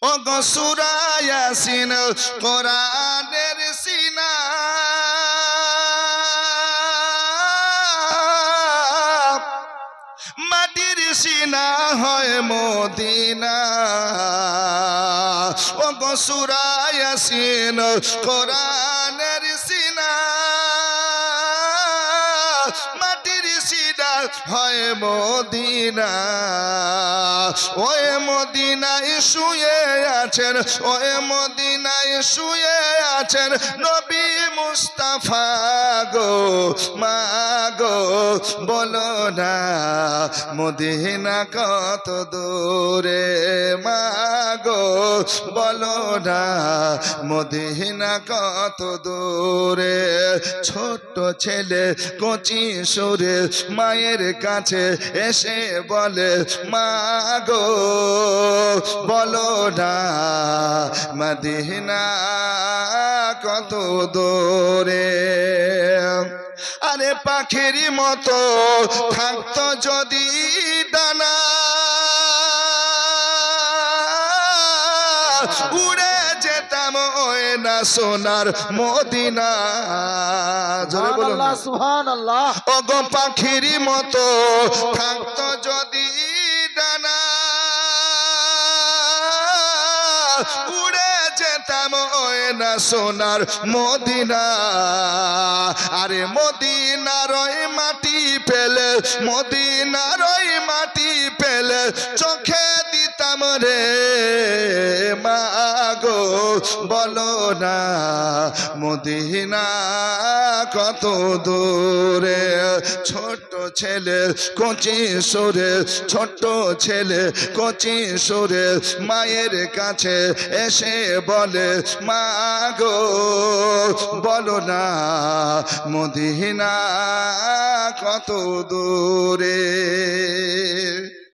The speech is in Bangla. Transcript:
ও গো সূরা ইয়াসিন কোরআনের সিনা মাটির সিনা হয় মদিনা ও গো সূরা ইয়াসিন কোরআনের সিনা মাটির সিনা হয় মদিনা ওই মদিনায় শুয়ে আছেন ওই মদিনায় শুয়ে আছেন নবী মুস্তাফা গো মা গো বলো না মদিনা কত দূরে মা গো বলো না মদিনা কত দূরে ছোট্ট ছেলে কচি সুরে মায়ের কাছে এসে বলে মা গো বলো না মদিনা কত দূরে আরে পাখির মতো থাকতো যদি ডানা উড়ে যেতাম ওই না সোনার মদিনা জোরে বলুন না সুবহানাল্লাহ। ও গো পাখির মতো থাকতো যদি ডানা উড়ে যেতাম ওই না সোনার মদিনা আরে মদিনার ওই মাটি পেলে মদিনার ওই মাটি পেলে চোখে দিতাম রে মা গো বলো না মদিনা কত দূরে ছোট ছেলে কচি সুরে ছোট ছেলে কচি সুরে মায়ের কাছে এসে বলে মা গো বলো না মদিনা কত দূরে।